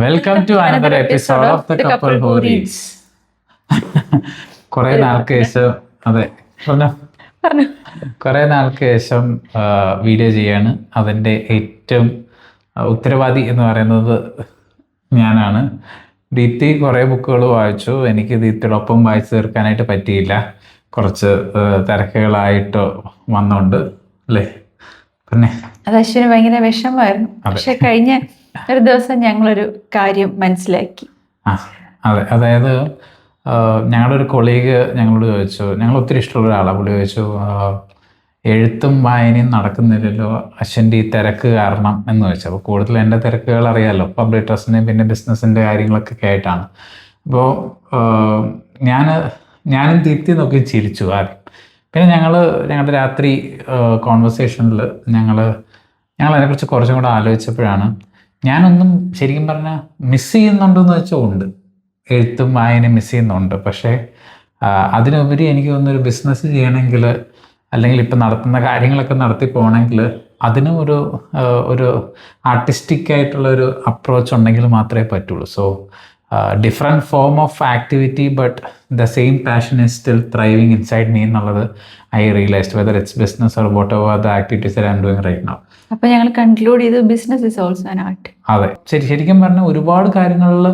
Welcome to another episode of the couple who reads. കുറെ നാൾക്ക് ശേഷം കുറെ നാൾക്ക് ശേഷം വീഡിയോ ചെയ്യാണ്. അതിൻ്റെ ഏറ്റവും ഉത്തരവാദി എന്ന് പറയുന്നത് ഞാനാണ്. ദീപ്തി കുറേ ബുക്കുകൾ വായിച്ചു. എനിക്ക് ദീപ്തിയോടൊപ്പം വായിച്ചു തീർക്കാനായിട്ട് പറ്റിയില്ല, കുറച്ച് തിരക്കുകളായിട്ട് വന്നുകൊണ്ട് അല്ലേ. പിന്നെ അത് അശ്വിന് ഭയങ്കര വിഷമമായിരുന്നു. പക്ഷെ കഴിഞ്ഞ ഒരു ദിവസം ഞങ്ങളൊരു കാര്യം മനസ്സിലാക്കി. അതെ, അതായത് ഞങ്ങളുടെ ഒരു കൊളീഗ് ഞങ്ങളോട് ചോദിച്ചു, ഞങ്ങൾ ഒത്തിരി ഇഷ്ടമുള്ള ഒരാളാണ്. പുള്ളി ചോദിച്ചു, എഴുത്തും വായനയും നടക്കുന്നില്ലല്ലോ അശ്വൻ്റെ ഈ തിരക്ക് കാരണം എന്ന് ചോദിച്ചു. അപ്പോൾ കൂടുതൽ എൻ്റെ തിരക്കുകൾ അറിയാമല്ലോ, പബ്ലിക് ട്രസ്റ്റിൻ്റെയും പിന്നെ ബിസിനസ്സിൻ്റെ കാര്യങ്ങളൊക്കെ ആയിട്ടാണ്. അപ്പോൾ ഞാനും ദീപ്തി നോക്കി ചിരിച്ചു ആദ്യം. പിന്നെ ഞങ്ങളുടെ രാത്രി കോൺവെർസേഷനിൽ ഞങ്ങൾ അതിനെക്കുറിച്ച് കുറച്ചും കൂടെ ആലോചിച്ചപ്പോഴാണ് ഞാനൊന്നും ശരിക്കും പറഞ്ഞാൽ മിസ് ചെയ്യുന്നുണ്ടെന്ന് വെച്ചാൽ ഉണ്ട്, എഴുത്തും വായനയും മിസ് ചെയ്യുന്നുണ്ട്. പക്ഷേ അതിനുപരി എനിക്ക് തോന്നുന്നൊരു ബിസിനസ് ചെയ്യണമെങ്കിൽ അല്ലെങ്കിൽ ഇപ്പം നടത്തുന്ന കാര്യങ്ങളൊക്കെ നടത്തി പോകണമെങ്കിൽ അതിനും ഒരു ആർട്ടിസ്റ്റിക് ആയിട്ടുള്ളൊരു അപ്രോച്ച് ഉണ്ടെങ്കിൽ മാത്രമേ പറ്റുള്ളൂ. So different form of activity but the same passion is still thriving inside me എന്നുള്ളത് I realised, whether it's business or whatever the activities I am doing right now. അപ്പോൾ ഞങ്ങൾ conclude ചെയ്തു business is also an art. അതെ, ശരിക്കും പറഞ്ഞാൽ ഒരുപാട് കാര്യങ്ങളിൽ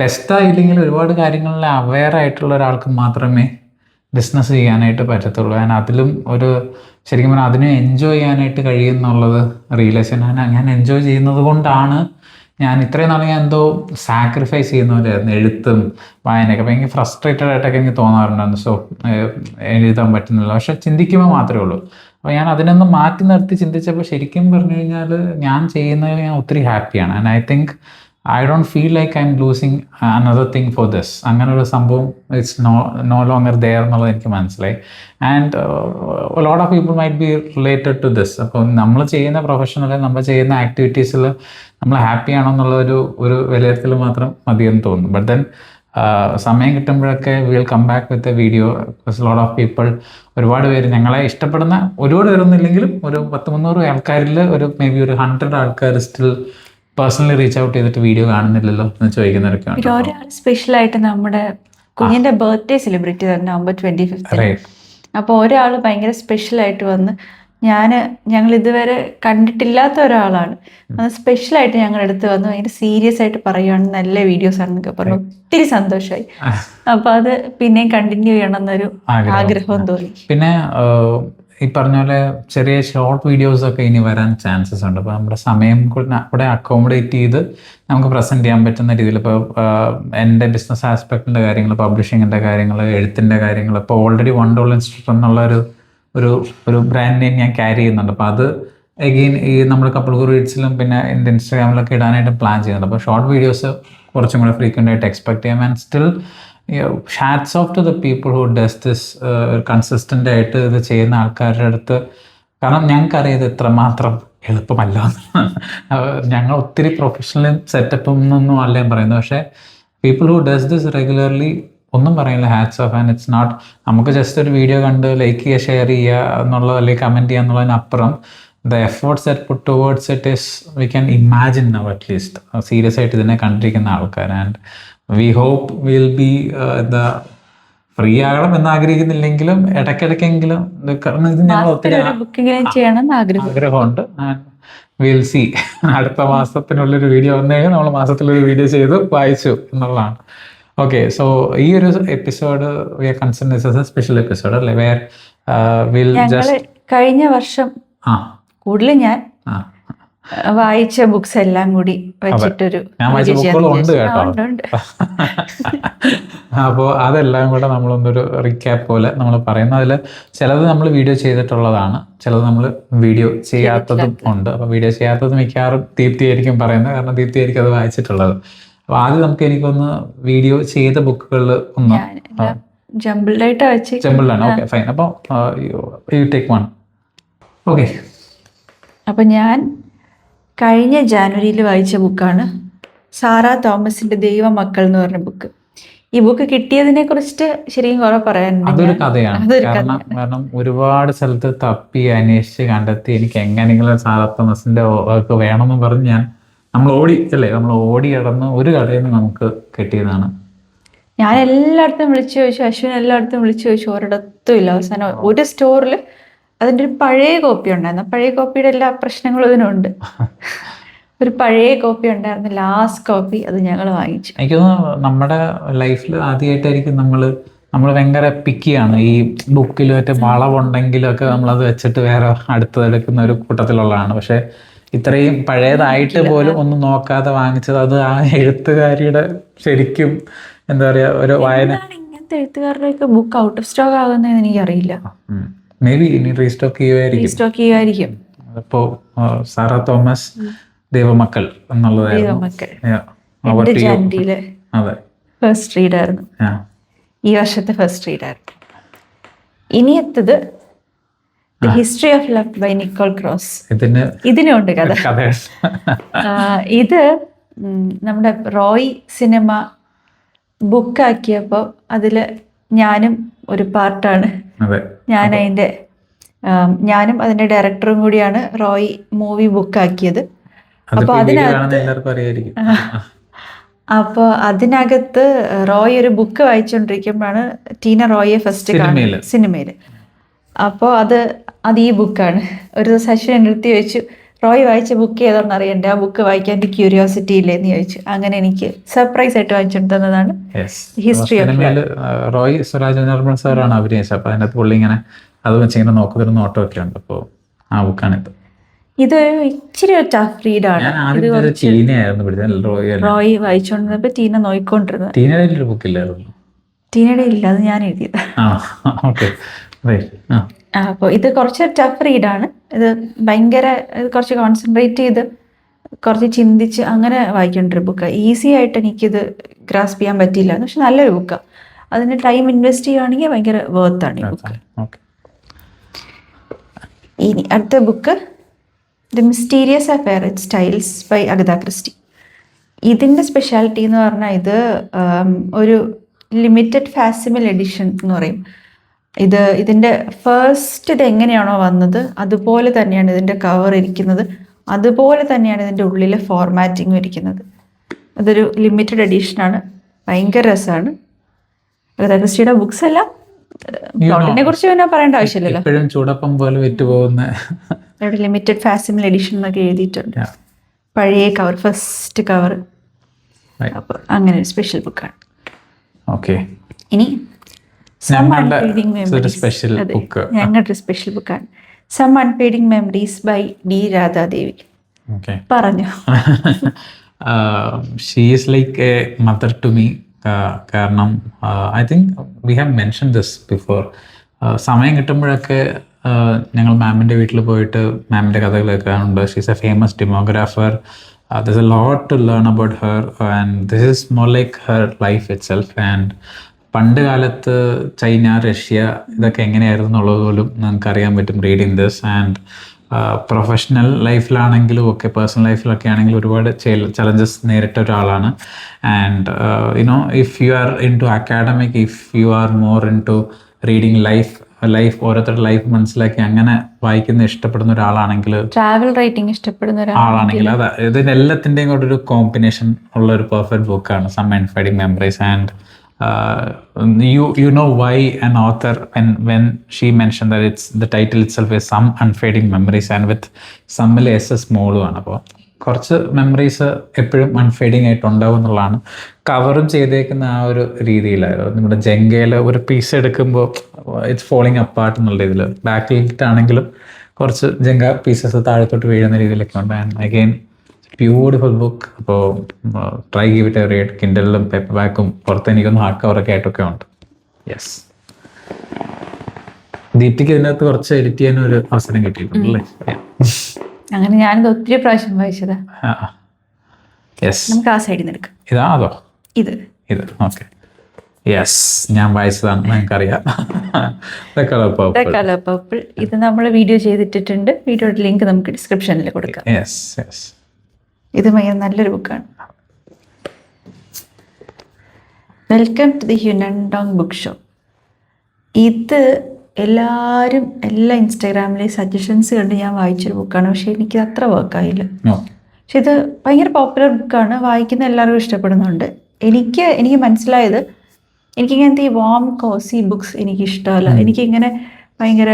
ബെസ്റ്റായില്ലെങ്കിൽ ഒരുപാട് കാര്യങ്ങളിൽ അവെയർ ആയിട്ടുള്ള ഒരാൾക്ക് മാത്രമേ ബിസിനസ് ചെയ്യാനായിട്ട് പറ്റത്തുള്ളൂ. ഞാൻ അതിലും ശരിക്കും പറഞ്ഞാൽ അതിനെ എൻജോയ് ചെയ്യാനായിട്ട് കഴിയുമെന്നുള്ളത് റിയലൈസ് ചെയ്യാൻ ഞാൻ എൻജോയ് ചെയ്യുന്നത് കൊണ്ടാണ് ഞാൻ ഇത്രയും നാൾ ഞാൻ എന്തോ സാക്രിഫൈസ് ചെയ്യുന്ന പോലെയായിരുന്നു എഴുത്തും വായനയൊക്കെ. ഭയങ്കര ഫ്രസ്ട്രേറ്റഡ് ആയിട്ടൊക്കെ എനിക്ക് തോന്നാറുണ്ടായിരുന്നു. സോ എഴുതാൻ പറ്റുന്നില്ല, പക്ഷെ ചിന്തിക്കുമ്പോൾ മാത്രമേ ഉള്ളൂ. അപ്പോൾ ഞാൻ അതിനൊന്ന് മാറ്റി നിർത്തി ചിന്തിച്ചപ്പോൾ ശരിക്കും പറഞ്ഞു കഴിഞ്ഞാൽ ഞാൻ ചെയ്യുന്നതിൽ ഞാൻ ഒത്തിരി ഹാപ്പിയാണ്. And I think I don't feel like I am losing another thing for this. അങ്ങനൊരു സംഭവം ഇറ്റ്സ് നോ ലോങ്ങർ ദെയർ എന്നുള്ളത് എനിക്ക് മനസ്സിലായി. And lot of people might be related to this. അപ്പോൾ നമ്മൾ ചെയ്യുന്ന പ്രൊഫഷണൽ, നമ്മൾ ചെയ്യുന്ന ആക്ടിവിറ്റീസിൽ നമ്മൾ ഹാപ്പി ആണോ എന്നുള്ള ഒരു വിലയിരുത്തൽ മാത്രം മതിയെന്ന് തോന്നുന്നു. ബട്ട് ദെൻ സമയം കിട്ടുമ്പോഴൊക്കെ will come back with a video. Lot of people, ഒരുപാട് പേര് ഞങ്ങളെ ഇഷ്ടപ്പെടുന്ന, ഒരുപാട് പേരൊന്നുമില്ലെങ്കിലും ഒരു 100-300 ആൾക്കാരിൽ മേ ബി ഒരു 100 ആൾക്കാർ സ്റ്റിൽ പേഴ്സണലി റീച്ച് ഔട്ട് ചെയ്തിട്ട് വീഡിയോ കാണുന്നില്ലല്ലോ എന്ന് ചോദിക്കുന്നവരൊക്കെയാണ്. ഒരാൾ സ്പെഷ്യലായിട്ട് നമ്മുടെ കുഞ്ഞിൻ്റെ ബർത്ത്ഡേ സെലിബ്രേറ്റ് ചെയ്ത November 25. അപ്പോൾ ഒരാൾ ഭയങ്കര സ്പെഷ്യലായിട്ട് വന്ന് ഞങ്ങൾ ഇതുവരെ കണ്ടിട്ടില്ലാത്ത ഒരാളാണ് അത് സ്പെഷ്യലായിട്ട് ഞങ്ങളുടെ അടുത്ത് വന്ന് ഭയങ്കര സീരിയസ് ആയിട്ട് പറയുകയാണ്, നല്ല വീഡിയോസ് ആണെന്നൊക്കെ പറഞ്ഞു. ഒത്തിരി സന്തോഷമായി. അപ്പോൾ അത് പിന്നെയും കണ്ടിന്യൂ ചെയ്യണം എന്നൊരു ആഗ്രഹം തോന്നി. പിന്നെ ഈ പറഞ്ഞ പോലെ ചെറിയ ഷോർട്ട് വീഡിയോസൊക്കെ ഇനി വരാൻ ചാൻസസ് ഉണ്ട്. അപ്പോൾ നമ്മുടെ സമയം കൂടെ അക്കോമഡേറ്റ് ചെയ്ത് നമുക്ക് പ്രസൻറ്റ് ചെയ്യാൻ പറ്റുന്ന രീതിയിൽ, ഇപ്പോൾ എൻ്റെ ബിസിനസ് ആസ്പെക്റ്റിൻ്റെ കാര്യങ്ങൾ, പബ്ലിഷിങ്ങിൻ്റെ കാര്യങ്ങൾ, എഴുത്തിൻ്റെ കാര്യങ്ങൾ, ഇപ്പോൾ ഓൾറെഡി $1 ഇൻസ്റ്റിറ്റ്യൂട്ട് എന്നുള്ള ഒരു ബ്രാൻഡ് നെയിം ഞാൻ ക്യാരി ചെയ്യുന്നുണ്ട്. അപ്പോൾ അത് എഗെയിൻ ഈ നമ്മൾ കപ്പിൾ ഹൂ റീഡ്സിലും പിന്നെ എൻ്റെ ഇൻസ്റ്റാഗ്രാമിലൊക്കെ ഇടാനായിട്ട് പ്ലാൻ ചെയ്യുന്നുണ്ട്. അപ്പോൾ ഷോർട്ട് വീഡിയോസ് കുറച്ചും കൂടെ ഫ്രീക്വൻ്റ് ആയിട്ട് എക്സ്പെക്ട് ചെയ്യാം. And still hats of two the people who does this consistent ആയിട്ട് ഇത് ചെയ്യുന്ന ആൾക്കാരുടെ അടുത്ത്. കാരണം ഞങ്ങൾക്കറിയാം ഇത് എത്രമാത്രം എളുപ്പമല്ല. ഞങ്ങൾ ഒത്തിരി പ്രൊഫഷണൽ സെറ്റപ്പും ഒന്നും അല്ല ഞാൻ പറയുന്നത്, പക്ഷേ people who does this regularly ഒന്നും പറയില്ല, hats off. And it's not നമുക്ക് ജസ്റ്റ് ഒരു വീഡിയോ കണ്ട് ലൈക്ക് ചെയ്യുക, ഷെയർ ചെയ്യുക എന്നുള്ളത്, അല്ലെങ്കിൽ കമൻറ്റ് ചെയ്യുക എന്നുള്ളതിനപ്പുറം the efforts that put towards it is we can imagine now at least serious ആയിട്ട് ഇതിനെ കണ്ടിരിക്കുന്ന ആൾക്കാർ. And we hope will be എന്താ ഫ്രീ ആകണം എന്ന് ആഗ്രഹിക്കുന്നില്ലെങ്കിലും ഇടയ്ക്കിടയ്ക്കെങ്കിലും, കാരണം ഇത് ഞങ്ങൾ ഒത്തിരി ആഗ്രഹമുണ്ട്. ആൻഡ് വിൽ സി അടുത്ത മാസത്തിനുള്ളൊരു വീഡിയോ വന്നു കഴിഞ്ഞാൽ നമ്മൾ മാസത്തിലൊരു വീഡിയോ ചെയ്ത് വായിച്ചു എന്നുള്ളതാണ്. ഓക്കെ, സോ ഈ ഒരു episode V R consider this as A special episode അല്ലേ, വേർ വിൽ ജസ്റ്റ് കഴിഞ്ഞ വർഷം കൂടുതൽ ഞാൻ വായിച്ച ബുക്സ് എല്ലാം കൂടി വെച്ചിട്ടൊരു ഉണ്ട് കേട്ടോ. അപ്പോൾ അതെല്ലാം കൂടെ നമ്മളൊന്നൊരു റീക്യാപ്പ് പോലെ നമ്മൾ പറയുന്നത്, അതിൽ ചിലത് നമ്മൾ വീഡിയോ ചെയ്തിട്ടുള്ളതാണ്, ചിലത് നമ്മൾ വീഡിയോ ചെയ്യാത്തതും ഉണ്ട്. അപ്പോൾ വീഡിയോ ചെയ്യാത്തത് മിക്കവാറും ദീപ്തി ആയിരിക്കും പറയുന്നത്, കാരണം ദീപ്തി ആയിരിക്കും അത് വായിച്ചിട്ടുള്ളത്. അപ്പോൾ ആദ്യം എനിക്കൊന്ന് വീഡിയോ ചെയ്ത ബുക്കുകളിൽ ഒന്ന് ജംബിൾഡാണ്. Okay, fine. അപ്പോൾ യു ടേക്ക് വൺ. ഓക്കെ, അപ്പോൾ ഞാൻ കഴിഞ്ഞ ജാനുവരിയിൽ വായിച്ച ബുക്കാണ് സാറാ തോമസിൻ്റെ ദൈവമക്കൾ എന്ന് പറഞ്ഞ ബുക്ക്. ഈ ബുക്ക് കിട്ടിയതിനെ കുറിച്ചിട്ട് ശരിക്കും കുറെ പറയാനുണ്ട്. അതൊരു കഥയാണ്. കാരണം ഒരുപാട് സ്ഥലത്ത് തപ്പി അന്വേഷിച്ച് കണ്ടെത്തി എനിക്ക് എങ്ങനെയെങ്കിലും സാറാ തോമസിന്റെ വർക്ക് വേണമെന്ന് പറഞ്ഞ് ഞാൻ നമ്മൾ ഓടി കിടന്ന് ഒരു കടയിൽ നിന്ന് നമുക്ക് കിട്ടിയതാണ്. ഞാൻ എല്ലായിടത്തും വിളിച്ചു ചോദിച്ചു, അശ്വിൻ എല്ലായിടത്തും വിളിച്ചു ചോദിച്ചു, ഒരിടത്തും ഇല്ല. അവസാനം ഒരു സ്റ്റോറിൽ അതിൻ്റെ ഒരു പഴയ കോപ്പി ഉണ്ടായിരുന്നു. പഴയ കോപ്പിയുടെ എല്ലാ പ്രശ്നങ്ങളും ഇതിനുണ്ട്. ഒരു പഴയ കോപ്പി ഉണ്ടായിരുന്നു, ലാസ്റ്റ് കോപ്പി, അത് ഞങ്ങൾ വാങ്ങിച്ചു. എനിക്ക് തോന്നുന്നു നമ്മുടെ ലൈഫിൽ ആദ്യമായിട്ടായിരിക്കും നമ്മൾ ഭയങ്കര പിക്കിയാണ്. ഈ ബുക്കിൽ മറ്റേ വളവുണ്ടെങ്കിലും ഒക്കെ നമ്മളത് വെച്ചിട്ട് വേറെ അടുത്തതെടുക്കുന്ന ഒരു കൂട്ടത്തിലുള്ളതാണ്. പക്ഷെ ഇത്രയും പഴയതായിട്ട് പോലും ഒന്നും നോക്കാതെ വാങ്ങിച്ചത്, അത് ആ എഴുത്തുകാരിയുടെ ശരിക്കും എന്താ പറയാ ഒരു വായന. ഇങ്ങനത്തെ എഴുത്തുകാരുടെയൊക്കെ ബുക്ക് ഔട്ട് ഓഫ് സ്റ്റോക്ക് ആകുന്നതെന്ന് എനിക്കറിയില്ല. മേ ബി ഇനി റീസ്റ്റോക്ക് ചെയ്യുമായിരിക്കും. അപ്പോ സാറാ തോമസ് ദൈവമക്കൾ എന്നുള്ളതായിരുന്നു ഫസ്റ്റ് റീഡായിരുന്നു, ഈ വർഷത്തെ ഫസ്റ്റ് റീഡായിരുന്നു. ഇനിയത്തത് the history of love by Nicole Krauss. ഇതിനുണ്ട് കഥ. ഇത് നമ്മുടെ റോയ് സിനിമ ബുക്കാക്കിയപ്പോൾ അതിൽ ഞാനും ഒരു പാർട്ടാണ്. ഞാനും അതിൻ്റെ ഡയറക്ടറും കൂടിയാണ് റോയ് മൂവി ബുക്കാക്കിയത്. അപ്പോൾ അതിനകത്ത് റോയ് ഒരു ബുക്ക് വായിച്ചുകൊണ്ടിരിക്കുമ്പോഴാണ് ടീന റോയെ ഫസ്റ്റ് കാണുന്നത് സിനിമയിൽ. അപ്പോൾ അത് ഈ ബുക്കാണ്. ഒരു ദിവസം അശ്വിൻ എൻ്റെ അടുത്ത് ചോദിച്ചു, റോയ് വായിച്ച ബുക്ക് ഏതാണെന്ന് അറിയണ്ടേ, ആ ബുക്ക് വായിക്കാൻ എനിക്ക് ക്യൂരിയോസിറ്റി ഇല്ലേന്ന് ചോദിച്ചു. അങ്ങനെ എനിക്ക് സർപ്രൈസ് ആയിട്ട് വാങ്ങിച്ചിട്ട് തന്നതാണ് history of love. Roy Swaraj Nirmal സാറാണ് അഭിനയിച്ചത്. അപ്പോൾ അതിനകത്ത് പുള്ളി ഇങ്ങനെ അത് വെച്ചിങ്ങനെ നോക്കുന്ന നോട്ടമൊക്കെ ഉണ്ട്. അപ്പോൾ ആ ബുക്കാണിത്. ഇതൊരു ഇച്ചിരി ടഫ് റീഡാണ്. റോയ് വായിച്ചോണ്ടിരുന്നപ്പോ ടീന നോയിക്കൊണ്ടിരുന്നത്. ടീനയുടെ ഇല്ല, അത് ഞാൻ എഴുതിയത്. അപ്പോൾ ഇത് കുറച്ച് ടഫ് റീഡാണ്. ഇത് ഭയങ്കര കുറച്ച് കോൺസെൻട്രേറ്റ് ചെയ്ത് കുറച്ച് ചിന്തിച്ച് അങ്ങനെ വായിക്കേണ്ട ഒരു ബുക്കാണ്. ഈസി ആയിട്ട് എനിക്കിത് ഗ്രാസ്പ് ചെയ്യാൻ പറ്റിയില്ല, പക്ഷെ നല്ലൊരു ബുക്കാണ്. അതിന് ടൈം ഇൻവെസ്റ്റ് ചെയ്യുകയാണെങ്കിൽ ഭയങ്കര വേർത്താണ് ഈ ബുക്ക്. ഇനി അടുത്ത book the mysterious affair at Styles by Agatha Christie. ഇതിൻ്റെ സ്പെഷ്യാലിറ്റി എന്ന് പറഞ്ഞാൽ ഇത് ഒരു ലിമിറ്റഡ് ഫാസിമിൽ എഡിഷൻ എന്ന് പറയും. ഇതിൻ്റെ ഫസ്റ്റ് ഇത് എങ്ങനെയാണോ വന്നത് അതുപോലെ തന്നെയാണ് ഇതിൻ്റെ കവർ ഇരിക്കുന്നത്, അതുപോലെ തന്നെയാണ് ഇതിൻ്റെ ഉള്ളിലെ ഫോർമാറ്റിങ്ങും ഇരിക്കുന്നത്. അതൊരു ലിമിറ്റഡ് എഡിഷനാണ്, ഭയങ്കര രസമാണ്. അഗത ക്രിസ്റ്റിയുടെ ബുക്സ് എല്ലാം പ്ലോട്ടിനെ കുറിച്ച് പിന്നെ പറയേണ്ട ആവശ്യമില്ലല്ലോ. ഇവിടെ ലിമിറ്റഡ് ഫാസിമിൽ എഡിഷൻ എന്നൊക്കെ എഴുതിയിട്ടുണ്ട്. പഴയ കവർ, ഫസ്റ്റ് കവർ. അപ്പോൾ അങ്ങനെ ഒരു സ്പെഷ്യൽ ബുക്കാണ്. ഇനി ഞങ്ങളുടെ സ്പെഷ്യൽ ബുക്കാണ് some unfading memories by D Radhadevi. പറഞ്ഞു. She is like a mother to me. കാരണം I think we have mention this before. സമയം കിട്ടുമ്പോഴൊക്കെ ഞങ്ങൾ മാമിൻ്റെ വീട്ടിൽ പോയിട്ട് മാമിൻ്റെ കഥകൾ കേൾക്കാറുണ്ട്. She is a famous demographer. There's a lot to learn about her and this is more like her life itself. And പണ്ട് കാലത്ത് ചൈന, റഷ്യ ഇതൊക്കെ എങ്ങനെയായിരുന്നു എന്നുള്ളത് പോലും നമുക്ക് അറിയാൻ പറ്റും റീഡിങ് ദിസ്. ആൻഡ് പ്രൊഫഷണൽ ലൈഫിലാണെങ്കിലും ഒക്കെ പേഴ്സണൽ ലൈഫിലൊക്കെ ആണെങ്കിലും ഒരുപാട് ചലഞ്ചസ് നേരിട്ട ഒരാളാണ്. And you know if you are into academic, if you are more into reading life ഓരോരുത്തരുടെ ലൈഫ് മനസ്സിലാക്കി അങ്ങനെ വായിക്കുന്ന ഇഷ്ടപ്പെടുന്ന ഒരാളാണെങ്കിൽ, ട്രാവൽ റൈറ്റിംഗ് ഇഷ്ടപ്പെടുന്ന ആളാണെങ്കിൽ അതാ ഇതിനെല്ലാത്തിൻ്റെയും കൂടെ ഒരു കോമ്പിനേഷൻ ഉള്ള ഒരു പെർഫെക്റ്റ് ബുക്കാണ് some unfading memories. And you know why an author when she mentioned that it's the title itself is some unfading memories and with some small ആണ്. അപ്പോൾ കുറച്ച് മെമ്മറീസ് എപ്പോഴും അൺഫെയ്ഡിങ് ആയിട്ട് ഉണ്ടാവും എന്നുള്ളതാണ്. കവറും ചെയ്തേക്കുന്ന ആ ഒരു രീതിയിലായിരുന്നു. നമ്മുടെ ജങ്കയിൽ ഒരു പീസ് എടുക്കുമ്പോൾ ഇറ്റ്സ് ഫോളിങ് അപ്പാർട്ട് എന്നുള്ള ഇതിൽ ബാക്കിലിട്ടാണെങ്കിലും കുറച്ച് ജങ്ക പീസസ് താഴത്തോട്ട് വീഴുന്ന രീതിയിലൊക്കെ ഉണ്ട്. And again beautiful book. അപ്പോൾ try give it a read. കിൻഡലിലും പേപ്പർ ബാക്കും പുറത്ത് എനിക്കൊന്ന് ഹാർഡ് കവറൊക്കെ ആയിട്ടൊക്കെ ഉണ്ട്. യെസ്, ദീപ്തിക്ക് ഇതിനകത്ത് കുറച്ച് എഡിറ്റ് ചെയ്യാൻ ഒരു അവസരം കിട്ടിയിട്ടുണ്ടല്ലേ? അങ്ങനെ ഞാനിത് ഒത്തിരി പ്രാവശ്യം വായിച്ചതാ. നമുക്ക് ആ സൈഡിൽ നിന്ന് എടുക്കാം. ഇതാണോ? ഇത് ഓക്കെ. യെസ്, ഞാൻ വായിച്ചതാണ്, ഞങ്ങൾക്കറിയാം. Colour purple. ഇത് നമ്മൾ വീഡിയോ ചെയ്തിട്ടിട്ടുണ്ട്. വീഡിയോയുടെ ലിങ്ക് നമുക്ക് ഡിസ്ക്രിപ്ഷനിൽ കൊടുക്കാം. ഇത് ഭയങ്കര നല്ലൊരു ബുക്കാണ്. Welcome to the Hyunamdong bookshop. ഇത് എല്ലാ ഇൻസ്റ്റാഗ്രാമിലെ സജഷൻസ് കണ്ട് ഞാൻ വായിച്ചൊരു ബുക്കാണ്. പക്ഷെ എനിക്ക് അത്ര വർക്കായില്ല. പക്ഷെ ഇത് ഭയങ്കര പോപ്പുലർ ബുക്കാണ്, വായിക്കുന്ന എല്ലാവർക്കും ഇഷ്ടപ്പെടുന്നുണ്ട്. എനിക്ക് മനസ്സിലായത്, എനിക്കിങ്ങനത്തെ ഈ വാം കോസി ബുക്സ് എനിക്ക് ഇഷ്ടമല്ല. എനിക്കിങ്ങനെ ഭയങ്കര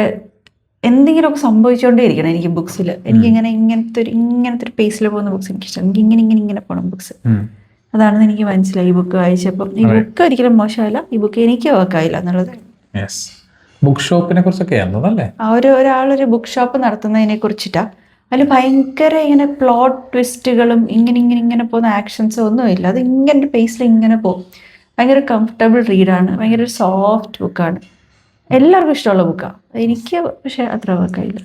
എന്തെങ്കിലുമൊക്കെ സംഭവിച്ചുകൊണ്ടേ ഇരിക്കണം എനിക്ക് ബുക്സിൽ. എനിക്കിങ്ങനെ ഇങ്ങനത്തെ ഒരു പേസിൽ പോകുന്ന ബുക്സ് എനിക്കിഷ്ടം. എനിക്ക് ഇങ്ങനെ പോകണം ബുക്സ്. അതാണെന്ന് എനിക്ക് മനസ്സിലായി ഈ ബുക്ക് വായിച്ചപ്പം. ഈ ബുക്ക് ഒരിക്കലും മോശമല്ല, ഈ ബുക്ക് എനിക്ക് വർക്കായില്ല എന്നുള്ളത്. ബുക്ക് ഷോപ്പിനെ കുറിച്ചൊക്കെ ഒരാളൊരു ബുക്ക് ഷോപ്പ് നടത്തുന്നതിനെ കുറിച്ചിട്ടാ. അതിൽ ഭയങ്കര ഇങ്ങനെ പ്ലോട്ട് ട്വിസ്റ്റുകളും ഇങ്ങനെ പോകുന്ന ആക്ഷൻസും ഒന്നുമില്ല. അത് ഇങ്ങനെ പേസിൽ ഇങ്ങനെ പോകും. ഭയങ്കര കംഫർട്ടബിൾ റീഡാണ്, ഭയങ്കര ഒരു സോഫ്റ്റ് ബുക്കാണ്, എല്ലാവർക്കും ഇഷ്ടമുള്ള ബുക്കാണ്. എനിക്ക് പക്ഷെ അത്ര വർക്കായില്ല.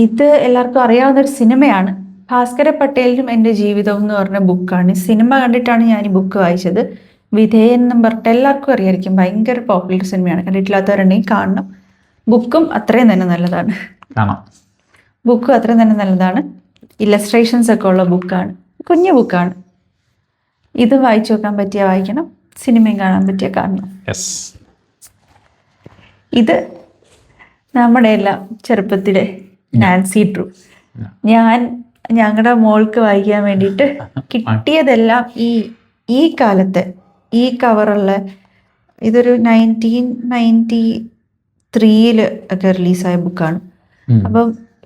ഇത് എല്ലാവർക്കും അറിയാവുന്ന ഒരു സിനിമയാണ്, ഭാസ്കര പട്ടേലിനും എൻ്റെ ജീവിതം എന്ന് പറഞ്ഞ ബുക്കാണ്. സിനിമ കണ്ടിട്ടാണ് ഞാൻ ഈ ബുക്ക് വായിച്ചത്. വിധേയൻ എന്നും പറഞ്ഞിട്ട് എല്ലാവർക്കും അറിയായിരിക്കും, ഭയങ്കര പോപ്പുലർ സിനിമയാണ്. കണ്ടിട്ടില്ലാത്തവരുണ്ടെങ്കിൽ കാണണം. ബുക്കും അത്രയും തന്നെ നല്ലതാണ്. ഇല്ലസ്ട്രേഷൻസ് ഒക്കെ ഉള്ള ബുക്കാണ്, കുഞ്ഞു ബുക്കാണ്. ഇത് വായിച്ചു നോക്കാൻ പറ്റിയ വായിക്കണം, സിനിമയും കാണാൻ പറ്റിയ കാണണം. ഇത് നമ്മുടെ എല്ലാം ചെറുപ്പത്തിലെ നാൻസി ഡ്രൂ. ഞങ്ങളുടെ മോൾക്ക് വായിക്കാൻ വേണ്ടിയിട്ട് കിട്ടിയതെല്ലാം ഈ കാലത്തെ ഈ കവറുള്ള, ഇതൊരു 1993 ഒക്കെ റിലീസായ ബുക്കാണ്. അപ്പം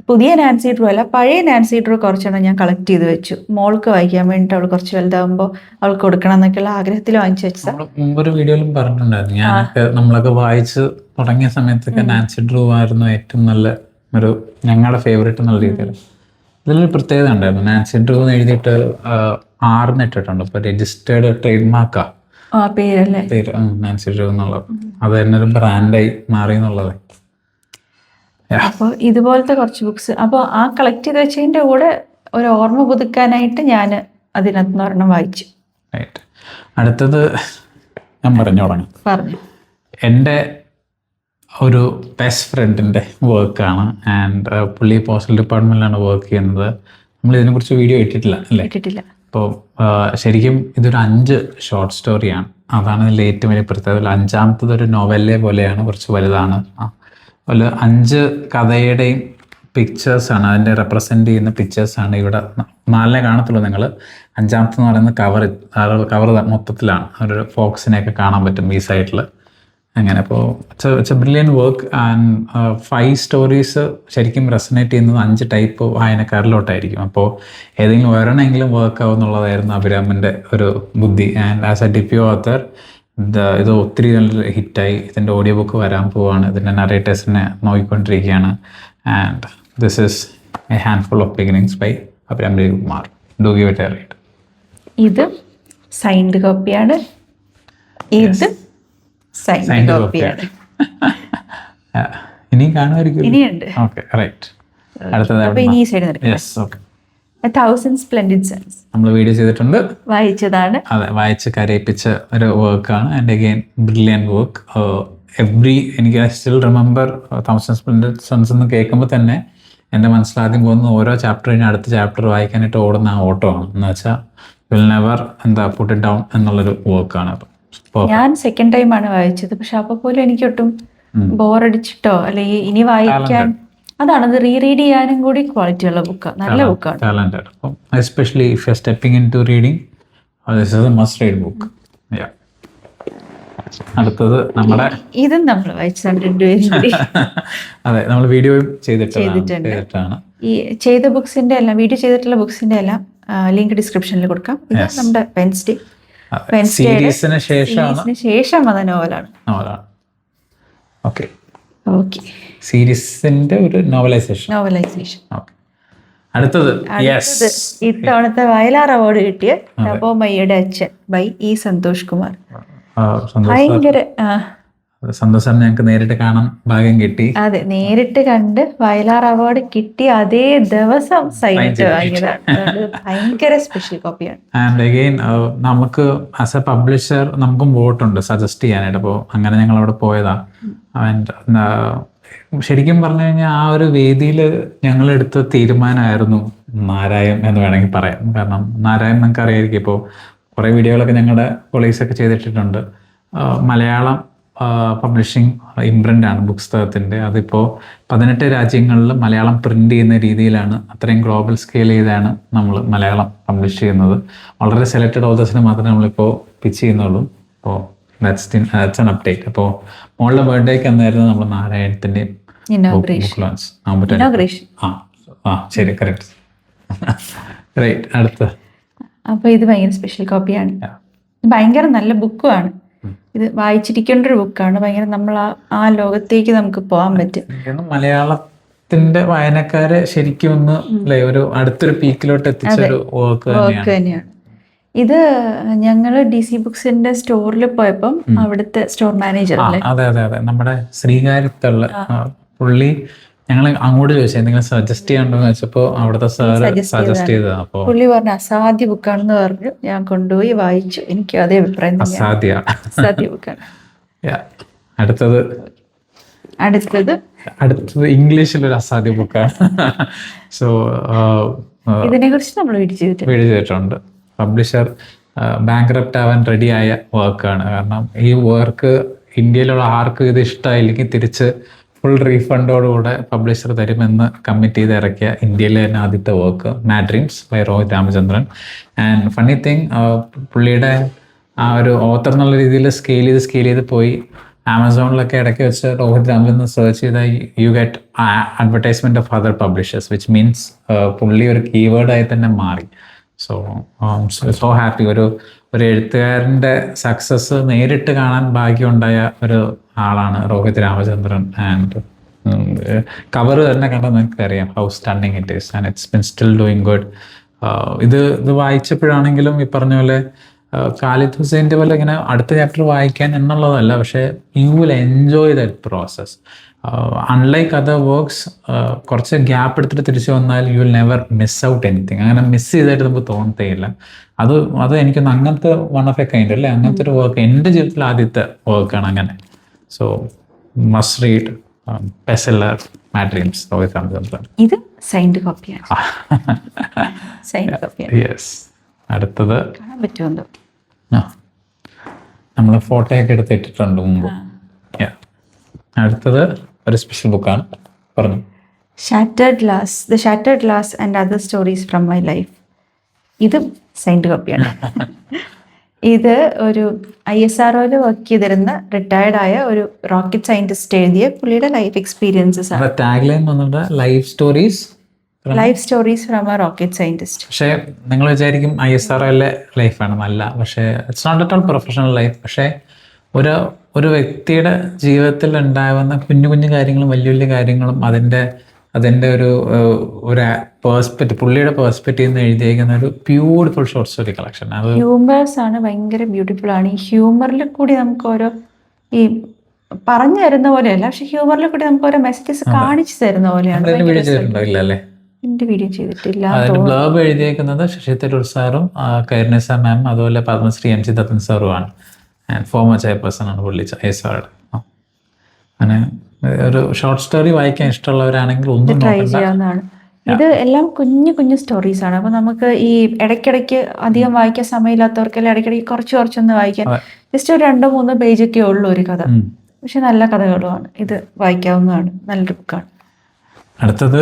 പുതിയ നാൻസി ഡ്രൂ അല്ല, പഴയ നാൻസി ഡ്രൂ കുറച്ചെണ്ണം ഞാൻ കളക്ട് ചെയ്ത് വെച്ചു, മോൾക്ക് വായിക്കാൻ വേണ്ടിയിട്ട്. അവൾ കുറച്ച് വലുതാകുമ്പോൾ അവൾക്ക് കൊടുക്കണം എന്നൊക്കെയുള്ള ആഗ്രഹത്തിൽ വാങ്ങിച്ചു വെച്ചത്. മുമ്പൊരു വീഡിയോയിലും പറഞ്ഞിട്ടുണ്ടായിരുന്നു, ഞാനൊക്കെ നമ്മളൊക്കെ വായിച്ച് തുടങ്ങിയ സമയത്തൊക്കെ നാൻസി ഡ്രൂ ആയിരുന്നു ഏറ്റവും നല്ല ഒരു ഞങ്ങളുടെ ഫേവറേറ്റ് എന്നുള്ള രീതിയിൽ. ഇതിലൊരു പ്രത്യേകത ഉണ്ടായിരുന്നു, നാൻസി ഡ്രൂ എന്ന് എഴുതിയിട്ട് 6 ഇട്ടിട്ടുണ്ട്. ഇപ്പൊ രജിസ്റ്റേർഡ് ട്രേഡ് മാർക്കാ പേര് നാൻസി ഡ്രൂ എന്നുള്ളത്. അത് തന്നെ ഒരു ബ്രാൻഡായി മാറി എന്നുള്ളത്. അപ്പോൾ ഇതുപോലത്തെ കുറച്ച് ബുക്സ്, അപ്പോൾ ആ കളക്ട് ചെയ്ത് വെച്ചതിൻ്റെ കൂടെ ഒരു ഓർമ്മ പുതുക്കാനായിട്ട് ഞാൻ അതിനകത്ത് ഒരെണ്ണം വായിച്ചു. അടുത്തത് ഞാൻ പറഞ്ഞു. എൻ്റെ ഒരു ബെസ്റ്റ് ഫ്രണ്ടിൻ്റെ വർക്കാണ്. ആൻഡ് പുള്ളി പോസ്റ്റൽ ഡിപ്പാർട്ട്മെൻറ്റിലാണ് വർക്ക് ചെയ്യുന്നത്. നമ്മൾ ഇതിനെക്കുറിച്ച് വീഡിയോ ഇട്ടിട്ടില്ല അല്ലേ? അപ്പോൾ ശരിക്കും ഇതൊരു 5 ഷോർട്ട് സ്റ്റോറിയാണ്. അതാണ് ഇതിൽ ഏറ്റവും വലിയ പ്രത്യേകത. 5ാമത്തത് ഒരു നോവലിലെ പോലെയാണ്, കുറച്ച് വലുതാണ്. 5 കഥയുടെയും പിക്ചേഴ്സാണ്, അതിൻ്റെ റെപ്രസെൻ്റ് ചെയ്യുന്ന പിക്ചേഴ്സാണ്. ഇവിടെ 4 കാണത്തുള്ളൂ നിങ്ങൾ. 5ാമത്തെന്ന് പറയുന്നത് കവർ മൊത്തത്തിലാണ്. ഒരു ഫോക്സിനെയൊക്കെ കാണാൻ പറ്റും ഈ സൈഡിൽ. അങ്ങനെ അപ്പോൾ it's A brilliant work. And 5 stories ശരിക്കും റെസനേറ്റ് ചെയ്യുന്നത് 5 ടൈപ്പ് വായനക്കാരിലോട്ടായിരിക്കും. അപ്പോൾ ഏതെങ്കിലും ഒരെണ്ണമെങ്കിലും വർക്ക് ആവും എന്നുള്ളതായിരുന്നു അഭിരാമിൻ്റെ ഒരു ബുദ്ധി. ആൻഡ് ആസ് എ ഡിപ്യൂ ഓത്തർ ഇത് ഒത്തിരി നല്ല ഹിറ്റായി. ഇതിൻ്റെ ഓഡിയോ ബുക്ക് വരാൻ പോവാണ്. ഇതിൻ്റെ നറേറ്റേഴ്സിനെ നോക്കിക്കൊണ്ടിരിക്കുകയാണ്. And this is a handful of beginnings by Abhiram Ravikumar. Do give it a read. ഇത് സൈൻഡ് കോപ്പിയാണ്, ഇത് സൈൻഡ് കോപ്പിയാണ്. ഇനിയും കാണുമായിരിക്കും. ഇനിയുണ്ട്. Okay, right. അടുത്തത് ഇനി സൈഡ് നടക്കാം. 1000 Splendid Suns നമ്മൾ വീഡിയോ ചെയ്തിട്ടുണ്ട്, വായിച്ചതാണ്. അതെ, വായിച്ച് കരയിപ്പിച്ച ഒരു വർക്കാണ്. And again brilliant work. എനിക്ക് I still remember 1000 Splendid Suns എന്ന് കേൾക്കുമ്പോൾ തന്നെ എൻ്റെ മനസ്സിലാദ്യം പോകുന്നത് ഓരോ ചാപ്റ്റർ കഴിഞ്ഞ് അടുത്ത ചാപ്റ്റർ വായിക്കാനായിട്ട് ഓടുന്ന ആ ഓട്ടമാണ്. എന്ന് വെച്ചാൽ will never put it down എന്നുള്ളൊരു വർക്കാണ്. ഞാൻ സെക്കൻഡ് ടൈമാണ് വായിച്ചത്, പക്ഷെ അപ്പോൾ പോലും എനിക്കൊട്ടും ബോറടിച്ചിട്ടോ അല്ലെങ്കിൽ ഇനി വായിക്കാൻ, അതാണത് റീറീഡ് ചെയ്യാനും കൂടി ക്വാളിറ്റി ഉള്ള ബുക്കാണ്, നല്ല ബുക്കാണ്. Especially if you R stepping into reading, this is A must read book. അടുത്തത് നമ്മുടെ ഇതും നമ്മൾ വായിച്ചതാണ്. അതെ, നമ്മൾ വീഡിയോ ചെയ്തിട്ടാണ്. ഈ ചെയ്ത ബുക്സിന്റെ എല്ലാം, വീഡിയോ ചെയ്തിട്ടുള്ള ബുക്സിന്റെ എല്ലാം ലിങ്ക് ഡിസ്ക്രിപ്ഷനിൽ കൊടുക്കാം. ഇത് നമ്മുടെ വെൻസ്ഡേ ശേഷം വന്ന നോവലാണ്. ഓക്കെ, സീരീസിന്റെ ഒരു നോവലൈസേഷൻ. അടുത്തത് ഇത്തവണത്തെ വയലാർ അവാർഡ് കിട്ടിയ തപോമയ്യയുടെ അച്ഛൻ ബൈ ഇ സന്തോഷ് കുമാർ. ഭയങ്കര സന്തോഷ് സാർ ഞങ്ങൾക്ക് നേരിട്ട് കാണാൻ ഭാഗ്യം കിട്ടി. അതെ, നേരിട്ട് കണ്ട് വയലാർ അവാർഡ് കിട്ടിയ അതേ ദിവസം സൈറ്റ് വാങ്ങിയതാണ്. ഭയങ്കര സ്പെഷ്യൽ കോപ്പിയാണ്. ആൻഡ് അഗെയിൻ നമുക്ക് ആസ് എ പബ്ലിഷർ നമുക്കും വോട്ടുണ്ട് സജസ്റ്റ് ചെയ്യാനായിട്ട്. അപ്പോൾ അങ്ങനെ ഞങ്ങൾ അവിടെ പോയതാ. ആൻഡ് ശരിക്കും പറഞ്ഞു കഴിഞ്ഞാൽ ആ ഒരു വേദിയിൽ ഞങ്ങളെടുത്ത തീരുമാനമായിരുന്നു നാരായം എന്ന് വേണമെങ്കിൽ പറയാം. കാരണം നാരായം നമുക്ക് അറിയായിരിക്കും, ഇപ്പോൾ കുറേ വീഡിയോകളൊക്കെ ഞങ്ങളുടെ കൊളീഗ്സൊക്കെ ചെയ്തിട്ടിട്ടുണ്ട്. മലയാളം പബ്ലിഷിംഗ് ഇംപ്രിൻ്റ് ആണ് പുസ്തകത്തിൻ്റെ. അതിപ്പോൾ 18 രാജ്യങ്ങളിൽ മലയാളം പ്രിൻ്റ് ചെയ്യുന്ന രീതിയിലാണ്, അത്രയും ഗ്ലോബൽ സ്കെയിൽ ചെയ്താണ് നമ്മൾ മലയാളം പബ്ലിഷ് ചെയ്യുന്നത്. വളരെ സെലക്റ്റഡ് ഓതേഴ്സിന് മാത്രമേ നമ്മളിപ്പോൾ പിച്ച് ചെയ്യുന്നുള്ളൂ. അപ്പോൾ ദാറ്റ്സ് ആൻ അപ്ഡേറ്റ്. അപ്പോൾ മോളുടെ ബർത്ത്ഡേക്ക് അന്നായിരുന്നു നമ്മൾ നാരായണത്തിൻ്റെയും ബുക്ക് ലോഞ്ച് നവംബർ. ശരി, കറക്റ്റ്. റൈറ്റ്. അടുത്ത അപ്പോൾ ഇത് ഭയങ്കര സ്പെഷ്യൽ കോപ്പിയാണ്. ഭയങ്കര നല്ല ബുക്കുമാണ്. ഇത് വായിച്ചിരിക്കേണ്ട ഒരു ബുക്കാണ്. ഭയങ്കര നമ്മൾ ആ ലോകത്തേക്ക് നമുക്ക് പോകാൻ പറ്റും. മലയാളത്തിന്റെ വായനക്കാരെ ശരിക്കും ഒന്ന് ഒരു അടുത്തൊരു പീക്കിലോട്ട് എത്തിച്ചൊരു വർക്ക് തന്നെയാണ് ഇത്. ഞങ്ങൾ DC ബുക്സിന്റെ സ്റ്റോറിൽ പോയപ്പം അവിടുത്തെ സ്റ്റോർ മാനേജർ അല്ലേ, അതെ അതെ അതെ, നമ്മുടെ ശ്രീകാര്യത്തുള്ള പുള്ളി, ഞങ്ങൾ അങ്ങോട്ട് ചോദിച്ചു എന്തെങ്കിലും സജസ്റ്റ് ചെയ്യാനുണ്ടോന്ന് വെച്ചപ്പോ അവിടുത്തെ സാറ് സജസ്റ്റ് ചെയ്തതാ. അപ്പോൾ പുള്ളി പറഞ്ഞു അസാധ്യ ബുക്കാണെന്ന് പറഞ്ഞു. ഞാൻ കൊണ്ടുപോയി വായിച്ചു. എനിക്ക് അതേ അഭിപ്രായം. അസാധ്യ ബുക്കാണ്. അടുത്തത് ഇംഗ്ലീഷിലൊരു അസാധ്യ ബുക്കാണ്. സോ ഇതിനെ കുറിച്ച് നമ്മൾ വീഡിയോ ചെയ്തിട്ടുണ്ട്. പബ്ലിഷർ ബാങ്ക്രപ്റ്റ് ആവാൻ റെഡിയായ വർക്കാണ്. കാരണം ഈ വർക്ക് ഇന്ത്യയിലുള്ള ആർക്കും ഇത് ഇഷ്ടമായില്ലെങ്കിൽ തിരിച്ച് ഫുൾ റീഫണ്ടോടുകൂടെ പബ്ലിഷർ തരുമെന്ന് കമ്മിറ്റ് ചെയ്ത് ഇറക്കിയ ഇന്ത്യയിലെ തന്നെ ആദ്യത്തെ work mad dreams by Rohit Ramachandran. And funny thing, പുള്ളിയുടെ ആ ഒരു ഓത്തർ എന്നുള്ള രീതിയിൽ സ്കെയിൽ ചെയ്ത് പോയി. ആമസോണിലൊക്കെ ഇടയ്ക്ക് വെച്ച് രോഹിത് രാമചന്ദ്രൻ സെർച്ച് ചെയ്താൽ you get advertisement of other publishers, which means പുള്ളി ഒരു കീവേഡായി തന്നെ മാറി. So happy. ഒരു എഴുത്തുകാരൻ്റെ സക്സസ് നേരിട്ട് കാണാൻ ഭാഗ്യമുണ്ടായ ഒരു ആളാണ് രോഹിത് രാമചന്ദ്രൻ. ആൻഡ് കവർ തന്നെ കണ്ടാൽ നിങ്ങൾക്ക് അറിയാം how stunning it is, and it's been still doing good. ഇത് വായിച്ചപ്പോഴാണെങ്കിലും ഈ പറഞ്ഞ പോലെ ഖാലിദ് ഹുസൈൻ്റെ പോലെ ഇങ്ങനെ അടുത്ത ചാപ്റ്റർ വായിക്കാൻ എന്നുള്ളതല്ല, പക്ഷേ you will enjoy that process. Unlike other works, കുറച്ച് ഗ്യാപ്പ് എടുത്തിട്ട് തിരിച്ചു വന്നാൽ you will never miss out anything. അങ്ങനെ മിസ് ചെയ്തായിട്ട് നമുക്ക് തോന്നത്തേയില്ല. അത് എനിക്കൊന്ന് അങ്ങനത്തെ വൺ ഓഫ് എ കൈൻഡ് അല്ലേ, അങ്ങനത്തെ ഒരു വർക്ക് എൻ്റെ ജീവിതത്തിൽ ആദ്യത്തെ വർക്കാണ് അങ്ങനെ. So must read bestseller mad dreams Rohit Ramachandran. ഇത് സൈൻഡ് കോപ്പിയാണ്. യെസ്. അടുത്തത് പറ്റുമോ, നമ്മൾ ഫോട്ടോയൊക്കെ എടുത്തിട്ടുണ്ട് മുമ്പ്. അടുത്തത് ഒരു സ്പെഷ്യൽ ബുക്കാണ്, പറഞ്ഞു. The shattered glass and other stories from my life. ഇതും സൈൻഡ് കോപ്പിയാണ്. ഇത് ഒരു ISROയിൽ വർക്ക് ചെയ്തിരുന്ന റിട്ടയർഡ് ആയ ഒരു റോക്കറ്റ് സയന്റിസ്റ്റ് എഴുതിയ പുള്ളിയുടെ ലൈഫ് എക്സ്പീരിയൻസസ് ആണ്. ടാഗ്ലൈൻ വന്നിട്ട് life stories from a rocket scientist. പക്ഷേ നിങ്ങൾ വിചാരിക്കും ISROയിലെ ലൈഫാണ് നല്ല, പക്ഷേ it's not at all professional life. പക്ഷേ ഒരു വ്യക്തിയുടെ ജീവിതത്തിൽ ഉണ്ടാകുന്ന കുഞ്ഞു കുഞ്ഞു കാര്യങ്ങളും വലിയ വലിയ കാര്യങ്ങളും അതിൻ്റെ ഒരു പേഴ്സ്പെക്റ്റീവ്, പുള്ളിയുടെ പേഴ്സ്പെക്റ്റീവ് നിന്ന് എഴുതിയേക്കുന്ന ഒരു ബ്യൂട്ടിഫുൾ ഷോർട്ട് സ്റ്റോറി കളക്ഷൻ. അത് ഹ്യൂമേഴ്സ് ആണ്, ഭയങ്കര ബ്യൂട്ടിഫുൾ ആണ്. ഈ ഹ്യൂമറിൽ കൂടി നമുക്ക് ഓരോ ഈ പറഞ്ഞു തരുന്ന പോലെയല്ല, പക്ഷെ ഹ്യൂമറിൽ കൂടി നമുക്ക് ഓരോ മെസ്സേജസ് കാണിച്ചു തരുന്ന പോലെയാണ്. വീഡിയോ ചെയ്തിട്ടുണ്ടോ? അല്ലേ, എന്റെ വീഡിയോ ചെയ്തിട്ടില്ല. അതിന്റെ ബ്ലോഗ് എഴുതിയേക്കുന്നത് ശശി തരൂർ സാറും കരുണിസ മാം, അതുപോലെ പത്മശ്രീ MC ദത്തൻ സാറുമാണ്. ഫോമർ ചെയർപേഴ്സൺ ആണ് പുള്ളി ISROയുടെ. അങ്ങനെ ഒരു ഷോർട്ട് സ്റ്റോറി വായിക്കാൻ ഇഷ്ടമുള്ളവരാണെങ്കിൽ ഒന്നും ട്രൈ ചെയ്യാവുന്നതാണ്. ഇത് എല്ലാം കുഞ്ഞു കുഞ്ഞു സ്റ്റോറീസ് ആണ്. അപ്പൊ നമുക്ക് ഈ ഇടയ്ക്കിടയ്ക്ക് അധികം വായിക്കാൻ സമയമില്ലാത്തവർക്കെല്ലാം ഇടയ്ക്കിടയ്ക്ക് കുറച്ചൊന്ന് വായിക്കാൻ ജസ്റ്റ് ഒരു 2-3 പേജൊക്കെ ഉള്ളൂ ഒരു കഥ, പക്ഷെ നല്ല കഥകളുമാണ്. ഇത് വായിക്കാവുന്നതാണ്, നല്ലൊരു ബുക്കാണ്. അടുത്തത്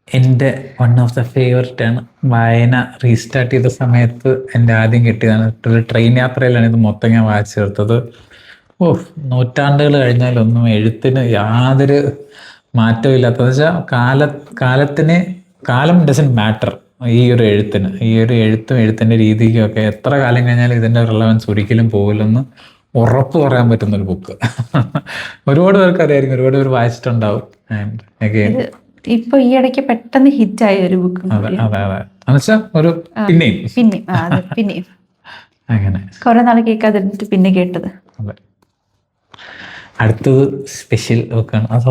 എൻ്റെ വൺ ഓഫ് ദ ഫേവററ്റ് ആണ്. വായന റീസ്റ്റാർട്ട് ചെയ്ത സമയത്ത് എൻ്റെ ആദ്യം കിട്ടിയതാണ്. ഒരു ട്രെയിൻ യാത്രയിലാണ് ഇത് മൊത്തം ഞാൻ വായിച്ചു തീർത്തത്. നൂറ്റാണ്ടുകൾ കഴിഞ്ഞാലൊന്നും എഴുത്തിന് യാതൊരു മാറ്റവും ഇല്ലാത്തതെന്ന് വെച്ചാൽ കാലം ഡസൻറ്റ് മാറ്റർ. ഈ ഒരു എഴുത്തിൻ്റെ രീതിക്കും ഒക്കെ എത്ര കാലം കഴിഞ്ഞാലും ഇതിൻ്റെ റിലവൻസ് ഒരിക്കലും പോകില്ലെന്ന് ഉറപ്പ് പറയാൻ പറ്റുന്നൊരു ബുക്ക്. ഒരുപാട് പേർക്ക് അറിയായിരിക്കും, ഒരുപാട് പേര് വായിച്ചിട്ടുണ്ടാവും. ഇപ്പൊ ഈ ഇടയ്ക്ക് പെട്ടെന്ന് ഹിറ്റായ ഒരു ബുക്ക്. പിന്നെയും അങ്ങനെ കുറെ നാൾ കേൾക്കാതിരുന്നിട്ട് പിന്നെ കേട്ടത്. അടുത്തത് സ്പെഷ്യൽ ബുക്കാണ്. അത്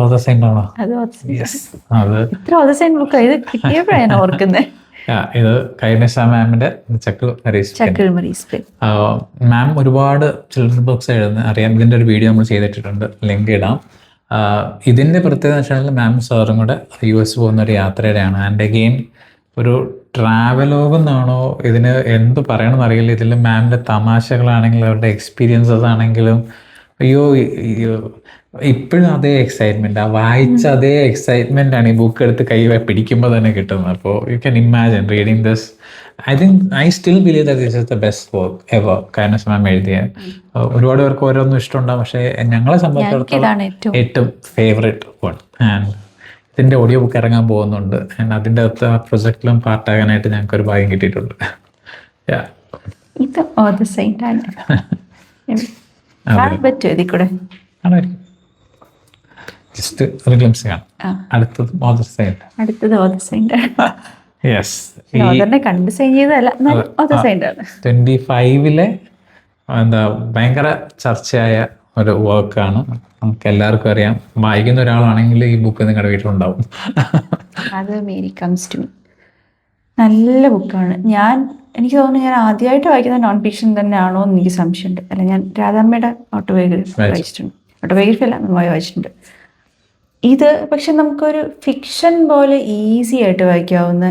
കിട്ടിയപ്പോഴാണ് ഓർക്കുന്നത്. ഇത് കൈനേഷ മാമിന്റെ ചക്കിൾ മരീസ് മാം ഒരുപാട് ചിൽഡ്രൻ ബുക്സ് എഴുതുന്നത് അറിയാം. ഇതിന്റെ ഒരു വീഡിയോ നമ്മൾ ചെയ്തിട്ടുണ്ട്, ലിങ്ക് ഇടാം. ഇതിന്റെ പ്രത്യേകത വെച്ചാൽ മാം സാറും കൂടെ US പോകുന്ന ഒരു യാത്രയുടെയാണ്. ആൻഡ് അഗെയിൻ ഒരു ട്രാവലോഗെന്നാണോ ഇതിന് എന്ത് പറയണമെന്ന് അറിയില്ല. ഇതിൽ മാമിന്റെ തമാശകളാണെങ്കിലും അവരുടെ എക്സ്പീരിയൻസസ് ആണെങ്കിലും അയ്യോ ഇപ്പോഴും അതേ എക്സൈറ്റ്മെന്റ്, ആ വായിച്ച അതേ എക്സൈറ്റ്മെന്റ് ആണ് ഈ ബുക്ക് എടുത്ത് കൈ പിടിക്കുമ്പോൾ തന്നെ കിട്ടുന്നത്. അപ്പോൾ you can imagine reading this. I still believe that this is the best work ever. കൈനസ് മാം എഴുതിയ ഒരുപാട് പേർക്ക് ഓരോന്നും ഇഷ്ടമുണ്ടാകും, പക്ഷേ ഞങ്ങളെ സംബന്ധിച്ചിടത്തോളം ഏറ്റവും ഫേവറേറ്റ് വൺ. ആൻഡ് ഇതിൻ്റെ ഓഡിയോ ബുക്ക് ഇറങ്ങാൻ പോകുന്നുണ്ട്. ആൻഡ് അതിൻ്റെ അകത്ത് ആ പ്രൊജക്റ്റിലും പാർട്ടാകാനായിട്ട് ഞങ്ങൾക്ക് ഒരു ഭാഗ്യം കിട്ടിയിട്ടുണ്ട്. ഇത് ഓതർ സെയിന്റ് ആണ്. ജസ്റ്റ് ഒരു ഗ്ലിംസ് കാണാം. അടുത്തത് ഓതർ സെയിന്റ്. അടുത്തത് ഓതർ സെയിന്റ് ആണ്. യെസ്, കണ്ട് സൈൻ ചെയ്തതല്ല, ഓതർ സെയിന്റ് ആണ്. 25 എന്താ ഭയങ്കര ചർച്ചയായ ഒരു വർക്കാണ്. നമുക്ക് എല്ലാവർക്കും അറിയാം. വായിക്കുന്ന ഒരാളാണെങ്കിൽ ഈ ബുക്ക് നിങ്ങളുടെ വീട്ടിലുണ്ടാവും. അത് മേരി കംസ് ടു മീ. നല്ല ബുക്കാണ്. എനിക്ക് തോന്നുന്നു ഞാൻ ആദ്യമായിട്ട് വായിക്കുന്ന നോൺ ഫിക്ഷൻ തന്നെയാണോ എന്ന് എനിക്ക് സംശയമുണ്ട്. അല്ല, ഞാൻ രാധാമ്മയുടെ ഓട്ടോബയോഗ്രഫി വായിച്ചിട്ടുണ്ട്. ഓട്ടോബയോഗ്രഫി അല്ല, നന്നായി വായിച്ചിട്ടുണ്ട്. ഇത് പക്ഷെ നമുക്കൊരു ഫിക്ഷൻ പോലെ ഈസി ആയിട്ട് വായിക്കാവുന്ന,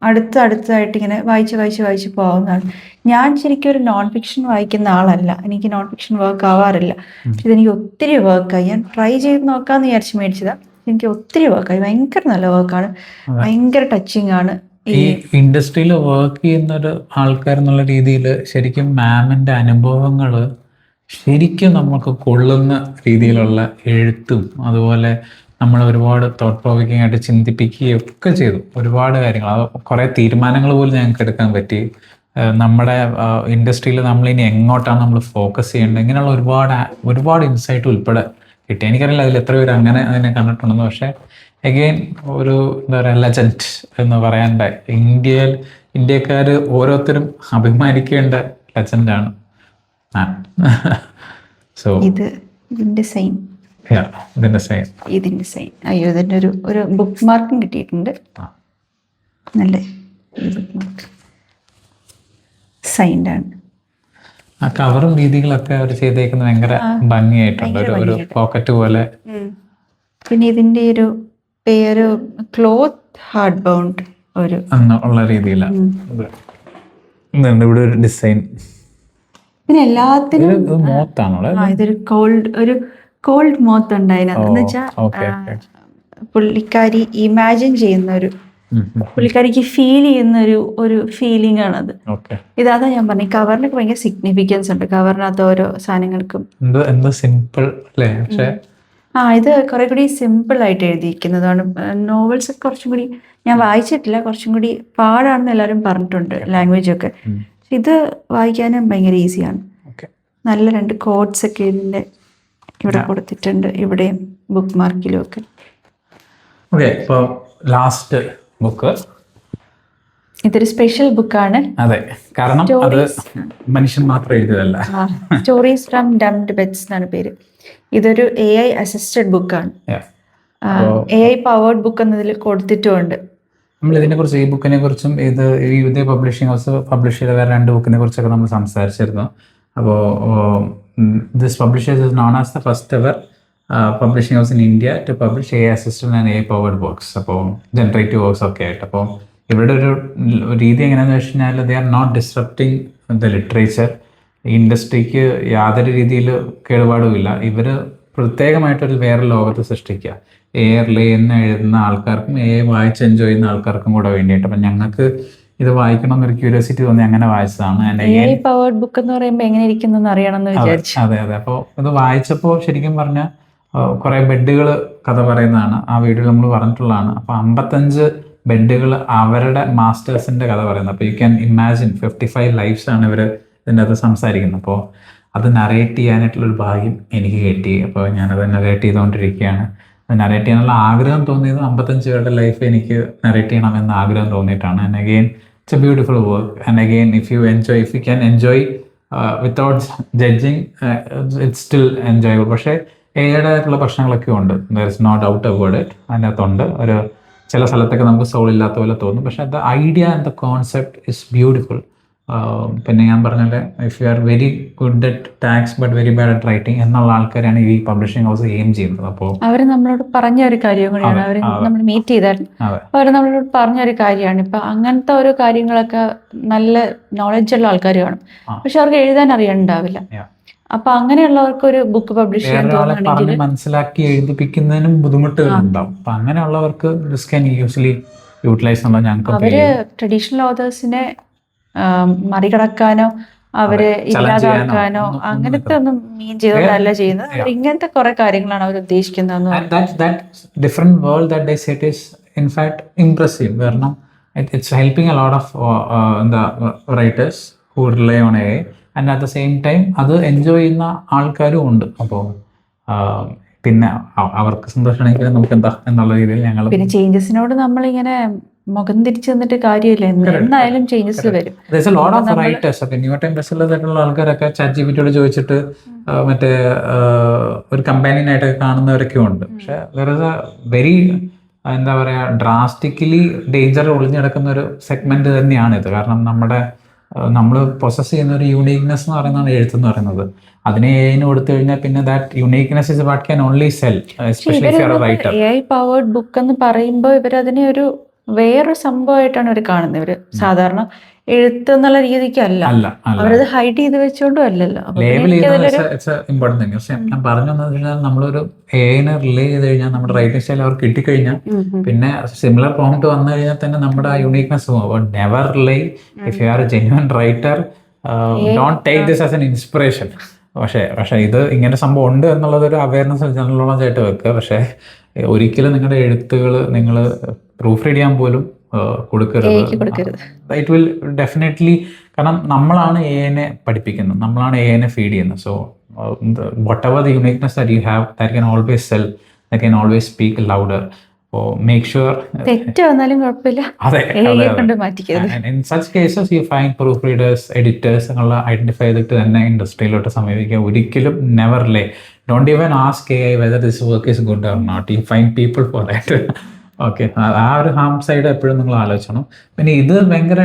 അടുത്തതായിട്ട് ഇങ്ങനെ വായിച്ച് പോകാവുന്നതാണ്. ഞാൻ ശരിക്കും ഒരു നോൺ ഫിക്ഷൻ വായിക്കുന്ന ആളല്ല. എനിക്ക് നോൺ ഫിക്ഷൻ വർക്ക് ആവാറില്ല. പക്ഷെ ഇതെനിക്ക് ഒത്തിരി വർക്കായി. ഞാൻ ട്രൈ ചെയ്ത് നോക്കാമെന്ന് വിചാരിച്ച് മേടിച്ചതാണ്. എനിക്ക് ഒത്തിരി വർക്കായി. ഭയങ്കര നല്ല വർക്കാണ്, ഭയങ്കര ടച്ചിങ് ആണ്. ഈ ഇൻഡസ്ട്രിയിൽ വർക്ക് ചെയ്യുന്ന ഒരു ആൾക്കാരെന്നുള്ള രീതിയിൽ ശരിക്കും മാമിൻ്റെ അനുഭവങ്ങൾ ശരിക്കും നമുക്ക് കൊള്ളുന്ന രീതിയിലുള്ള എഴുത്തും, അതുപോലെ നമ്മൾ ഒരുപാട് തോട്ട് പ്രൊവോക്കിംഗ് ആയിട്ട് ചിന്തിപ്പിക്കുകയും ഒക്കെ ചെയ്തു. ഒരുപാട് കാര്യങ്ങൾ, അത് കുറേ തീരുമാനങ്ങൾ പോലും ഞങ്ങൾക്ക് എടുക്കാൻ പറ്റി. നമ്മുടെ ഇൻഡസ്ട്രിയിൽ നമ്മളിനി എങ്ങോട്ടാണ് നമ്മൾ ഫോക്കസ് ചെയ്യേണ്ടത്, ഇങ്ങനെയുള്ള ഒരുപാട് ഇൻസൈറ്റ് ഉൾപ്പെടെ കിട്ടി. എനിക്കറിയില്ല അതിൽ എത്ര പേര് അങ്ങനെ അതിനെ കണ്ടിട്ടുണ്ടെന്ന്. പക്ഷേ അഗെയിൻ ഒരു എന്താ പറയുക, ലെജൻഡ് എന്ന് പറയാണ്ട, ഇന്ത്യക്കാർ ഓരോരുത്തരും അഭിമാനിക്കേണ്ട ലെജൻഡാണ്. സോ ഇതിന്റെ സൈൻ. അയ്യോ, ഇതിന്റെ ഒരു ബുക്ക് മാർക്കും കിട്ടിയിട്ടുണ്ട്. നല്ല സൈൻഡ് ആണ്. ആ കവറും രീതികളൊക്കെ അവർ ചെയ്തേക്കുന്നത് ഭയങ്കര ഭംഗിയായിട്ടുണ്ട്. ഒരു പോക്കറ്റ് പോലെ. പിന്നെ ഇതിന്റെ ഒരു പേര് ക്ലോത്ത് ഹാർഡ് ബൗണ്ട് ഉള്ള രീതിയിലാണ് ഇവിടെ ഒരു ഡിസൈൻ. പിന്നെ എല്ലാത്തിനും ഇതൊരു കോൾഡ് മോത്ത് ഉണ്ട് അതിനകത്ത്. എന്ന് വെച്ചാൽ പുള്ളിക്കാരി ഇമാജിൻ ചെയ്യുന്ന പുള്ളിക്കാരിക്ക് ഫീൽ ചെയ്യുന്ന ഒരു ഫീലിംഗ് ആണത്. ഇതാ ഞാൻ പറഞ്ഞു, കവറിനൊക്കെ ഭയങ്കര സിഗ്നിഫിക്കൻസ് ഉണ്ട്. കവറിനകത്ത് ഓരോ സാധനങ്ങൾക്കും സിമ്പിൾ അല്ലേ? ഇത് കുറെ കൂടി സിമ്പിൾ ആയിട്ട് എഴുതിയിരിക്കുന്നതാണ്. നോവൽസ് ഒക്കെ കുറച്ചും കൂടി ഞാൻ വായിച്ചിട്ടില്ല, കുറച്ചും കൂടി പാടാണെന്ന് എല്ലാവരും പറഞ്ഞിട്ടുണ്ട്, ലാംഗ്വേജ് ഒക്കെ. ഇത് വായിക്കാനും ഭയങ്കര ഈസിയാണ്. നല്ല 2 കോട്ട്സ് ഒക്കെ ഇതിന്റെ ഇവിടെ കൊടുത്തിട്ടുണ്ട്, ഇവിടെയും ബുക്ക് മാർക്കിലും ഒക്കെ. ലാസ്റ്റ് ബുക്ക് ഇതൊരു സ്പെഷ്യൽ ബുക്കാണ്. അതെ, കാരണം അത് മനുഷ്യൻ മാത്രം എഴുതിയതല്ല. സ്റ്റോറീസ് ഫ്രം ഡംഡ് ബെഡ്സ് എന്നാണ് പേര്. ഇതൊരു AI അസിസ്റ്റഡ് ബുക്കാണ്. AI പവേർഡ് ബുക്ക് എന്നതിൽ കൊടുത്തിട്ടുമുണ്ട്. നമ്മൾ ഇതിനെക്കുറിച്ച്, ഈ ബുക്കിനെ കുറിച്ചും ഇത് പബ്ലിഷിംഗ് ഹൗസ് പബ്ലിഷ് ചെയ്ത വേറെ 2 ബുക്കിനെ കുറിച്ചൊക്കെ നമ്മൾ സംസാരിച്ചിരുന്നു. അപ്പോൾ this publishers is known as the first ever publishing house in India to publish AI assisted and AI powered books. അപ്പോൾ ജനറേറ്റീവ് വർക്ക്സ് ഒക്കെ ആയിട്ട്. അപ്പോൾ ഇവരുടെ ഒരു രീതി എങ്ങനെയാണെന്ന് വെച്ച് കഴിഞ്ഞാൽ they are not disrupting the literature. ഇൻഡസ്ട്രിക്ക് യാതൊരു രീതിയിൽ കേടുപാടുമില്ല. ഇവർ പ്രത്യേകമായിട്ടൊരു വേറെ ലോകത്ത് സൃഷ്ടിക്കുക. AI എന്ന് എഴുതുന്ന ആൾക്കാർക്കും AI വായിച്ച് എൻജോയ് ചെയ്യുന്ന ആൾക്കാർക്കും കൂടെ വേണ്ടിയിട്ട്. അപ്പം ഞങ്ങൾക്ക് ഇത് വായിക്കണമെന്നൊരു ക്യൂരിയോസിറ്റി തോന്നി അങ്ങനെ വായിച്ചതാണ്. AI പവേർഡ് ബുക്ക് എന്ന് പറയുമ്പോൾ എങ്ങനെ ഇരിക്കുന്നു അറിയണമെന്ന് വിചാരിച്ചു. അതെ. അപ്പോൾ ഇത് വായിച്ചപ്പോൾ ശരിക്കും പറഞ്ഞാൽ കുറേ ബെഡുകൾ കഥ പറയുന്നതാണ്. ആ വീഡിയോയിൽ നമ്മൾ പറഞ്ഞിട്ടുള്ളതാണ്. അപ്പോൾ 55 ബെഡുകൾ അവരുടെ മാസ്റ്റേഴ്സിൻ്റെ കഥ പറയുന്നത്. അപ്പോൾ യു ക്യാൻ ഇമാജിൻ 55 ലൈഫ്സ് ആണ് ഇവർ ഇതിൻ്റെ അത് സംസാരിക്കുന്നത്. അപ്പോൾ അത് നറേറ്റ് ചെയ്യാനായിട്ടുള്ളൊരു ഭാഗ്യം എനിക്ക് കിട്ടി. അപ്പോൾ ഞാനത് നറേറ്റ് ചെയ്തുകൊണ്ടിരിക്കുകയാണ്. അത് നറേറ്റ് ചെയ്യാനുള്ള ആഗ്രഹം തോന്നിയത് 55 പേരുടെ ലൈഫ് എനിക്ക് നറേറ്റ് ചെയ്യണമെന്ന് ആഗ്രഹം തോന്നിയിട്ടാണ്. And again it's a beautiful work. And again if you can enjoy without judging, it's still enjoyable. പക്ഷേ ഏതായിട്ടുള്ള പ്രശ്നങ്ങളൊക്കെ ഉണ്ട്. There is no doubt about it. അതിനകത്തുണ്ട് ഒരു ചില സ്ഥലത്തൊക്കെ നമുക്ക് സോൾ ഇല്ലാത്ത പോലെ തോന്നും. പക്ഷേ the idea and the concept is beautiful. പിന്നെ ഞാൻ പറഞ്ഞത് if you are very good at tax but very bad at writing എന്നുള്ള ആൾക്കാരാണ് ഈ പബ്ലിഷിംഗ് ഹൗസ് എയിം ചെയ്യുന്നത്. അപ്പോൾ അവർ നമ്മളോട് പറഞ്ഞ ഒരു കാര്യം കൂടിയാണ്. അവർ നമ്മൾ മീറ്റ് ചെയ്താൽ അവർ നമ്മളോട് പറഞ്ഞ ഒരു കാര്യമാണ്. ഇപ്പൊ അങ്ങനത്തെ ഓരോ കാര്യങ്ങളൊക്കെ നല്ല നോളജ് ഉള്ള ആൾക്കാർ കാണും, പക്ഷെ അവർക്ക് എഴുതാൻ അറിയാനുണ്ടാവില്ല. അപ്പൊ അങ്ങനെയുള്ളവർക്ക് ഒരു ബുക്ക് പബ്ലിഷ് ചെയ്യാൻ വേറൊരാളെ തോന്നുകയാണെങ്കിൽ പറഞ്ഞ് മനസ്സിലാക്കി എഴുതിപ്പിക്കുന്നതിനും ബുദ്ധിമുട്ടുകൾ ഉണ്ടാവും. അപ്പൊ അങ്ങനെയുള്ളവർക്ക് ദിസ് ക്യാൻ യൂസ്വലി യൂട്ടിലൈസ് എന്നുള്ള ഞങ്ങൾക്ക് അവര് ട്രഡീഷണൽ ഓതേഴ്സിനെ മറികടക്കാനോ അവരെ ഇല്ലാതാക്കാനോ അങ്ങനത്തെ ഒന്നും മീൻ ചെയ്തോണ്ടല്ല ചെയ്യുന്നത്. അവർ ഇങ്ങനത്തെ കുറെ കാര്യങ്ങളാണ് അവർ ഉദ്ദേശിക്കുന്നതെന്ന് different world that they set is in fact impressive. കാരണം it's helping a lot of എന്താ writers who rely on a and at the same time അത് എൻജോയ് ചെയ്യുന്ന ആൾക്കാരും ഉണ്ട്. അപ്പോൾ പിന്നെ അവർക്ക് സന്തോഷമാണെങ്കിൽ നമുക്ക് എന്താ എന്നുള്ള രീതിയിൽ ഞങ്ങൾ പിന്നെ ചേഞ്ചസിനോട് നമ്മളിങ്ങനെ മുഖം തിരിച്ചു നിന്നിട്ട് കാര്യമില്ല. എന്തായാലും ചേഞ്ചസ് വരും. There's a lot of writers. അപ്പൊ ന്യൂ ടൈം ബെസ്റ്റ്സെല്ലർ ആയിട്ടുള്ള ആൾക്കാരൊക്കെ ചാറ്റ് ജിപിടിയോട് ചോദിച്ചിട്ട് മറ്റേ ഒരു കമ്പാനിയൻ ആയിട്ട് കാണുന്നവരൊക്കെ ഉണ്ട്. പക്ഷെ there is a very എന്താ പറയാ ഡ്രാസ്റ്റിക്കലി ഡേഞ്ചർ ഒളിഞ്ഞു കിടക്കുന്ന ഒരു സെഗ്മെന്റ് തന്നെയാണ് ഇത്. കാരണം നമ്മൾ പൊസസ് ചെയ്യുന്ന ഒരു യൂണീക്നെസ് എന്ന് പറയുന്നതാണ് എഴുത്തെന്ന് പറയുന്നത്. അതിനെ AI കൊടുത്തു കഴിഞ്ഞാൽ പിന്നെ that uniqueness is what can only cell, especially for A writer. AI powered book എന്ന് പറയുമ്പോൾ ഇവരതിനെ ഒരു വേറൊരു സംഭവമായിട്ടാണ് ഇവർ കാണുന്നത്. ഇവര് സാധാരണ എഴുത്ത് എന്നുള്ള രീതിക്കല്ല, അവരത് ഹൈഡ് ചെയ്ത് വെച്ചോണ്ടും അല്ലല്ലോ. ലേബിൾ ഇമ്പോർട്ടൻ്റ് തന്നെ. പക്ഷെ ഞാൻ പറഞ്ഞു വന്നത് കഴിഞ്ഞാൽ നമ്മളൊരു AI റിലേ ചെയ്ത് കഴിഞ്ഞാൽ നമ്മുടെ റൈറ്റിംഗ് സ്റ്റൈൽ അവർക്ക് കിട്ടിക്കഴിഞ്ഞാൽ പിന്നെ സിമിലർ പ്രോംപ്റ്റ് വന്നു കഴിഞ്ഞാൽ തന്നെ നമ്മുടെ ആ യുണീക്നെസ് പോകും. Never relay if you R A genuine writer, don't take this as an inspiration. പക്ഷേ ഇത് ഇങ്ങനെ സംഭവം ഉണ്ട് എന്നുള്ളതൊരു അവയർനെസ് ജനറൽ നോളജ് ആയിട്ട് വെക്കുക. പക്ഷേ ഒരിക്കലും നിങ്ങളുടെ എഴുത്തുകൾ നിങ്ങൾ പ്രൂഫ് റീഡ് ചെയ്യാൻ പോലും കൊടുക്കരുത്. ഇറ്റ് വിൽ ഡെഫിനറ്റ്ലി, കാരണം നമ്മളാണ് AI പഠിപ്പിക്കുന്നത്, നമ്മളാണ് AI ഫീഡ് ചെയ്യുന്നത്. So whatever the uniqueness that you have that can always sell, that can always speak louder. അപ്പോൾ മേക്ക് ഷുവർ തെറ്റ് വന്നാലും കുഴപ്പമില്ല, in such cases you find proof readers, editors എന്നുള്ള ഐഡന്റിഫൈ ചെയ്തിട്ട് തന്നെ ഇൻഡസ്ട്രിയിലോട്ട് സമീപിക്കുക. ഒരിക്കലും never lay, don't even ask AI whether this work is good or not. You find people for that. Okay, ആ ഒരു ഹാം സൈഡ് എപ്പോഴും നിങ്ങൾ ആലോചിക്കണം. പിന്നെ ഇത് ഭയങ്കര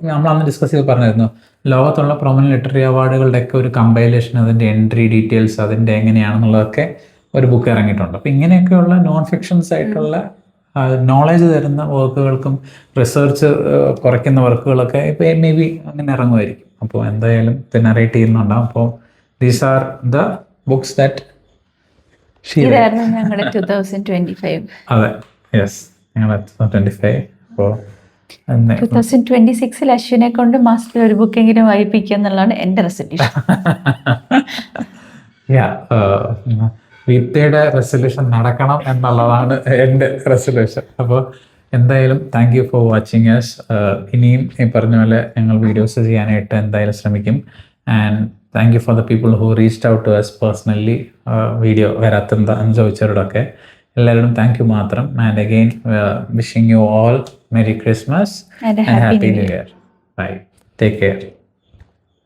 നമ്മളന്ന് ഡിസ്കസ് ചെയ്ത് പറഞ്ഞിരുന്നു, ലോകത്തുള്ള പ്രൊമനന്റ് ലിറ്റററി അവാർഡുകളുടെയൊക്കെ ഒരു കമ്പൈലേഷൻ, അതിൻ്റെ എൻട്രി ഡീറ്റെയിൽസ്, അതിൻ്റെ എങ്ങനെയാണെന്നുള്ളതൊക്കെ ഒരു ബുക്ക് ഇറങ്ങിയിട്ടുണ്ട്. അപ്പം ഇങ്ങനെയൊക്കെയുള്ള നോൺ ഫിക്ഷൻസ് ആയിട്ടുള്ള നോളേജ് തരുന്ന വർക്കുകൾക്കും റിസർച്ച് കുറയ്ക്കുന്ന വർക്കുകളൊക്കെ ഇപ്പോൾ മേ ബി അങ്ങനെ ഇറങ്ങുമായിരിക്കും. അപ്പോൾ എന്തായാലും ഇത് നറേറ്റ് ചെയ്യുന്നുണ്ടാവും. അപ്പോൾ these are the books that ഞങ്ങളുടെ 2025. അതെ, യെസ്, ഞങ്ങളുടെ 2025. അപ്പോൾ 2026 അശ്വിനെ കൊണ്ട് മാസത്തിൽ ഒരു ബുക്കെങ്കിലും വായിപ്പിക്കുക എന്നുള്ളതാണ് എൻ്റെ റെസൊല്യൂഷൻ. വീത്തയുടെ റെസൊല്യൂഷൻ നടക്കണം എന്നുള്ളതാണ് എൻ്റെ റെസൊല്യൂഷൻ. അപ്പോൾ എന്തായാലും thank you for watching us. ഇനിയും ഈ പറഞ്ഞ പോലെ ഞങ്ങൾ വീഡിയോസ് ചെയ്യാനായിട്ട് എന്തായാലും ശ്രമിക്കും. And thank you for the people who reached out to us personally, video വരാത്തെന്താന്ന് ചോദിച്ചവരോടൊക്കെ എല്ലാവരോടും താങ്ക് യു മാത്രം. And again wishing you all merry Christmas and happy new year. Bye, take care.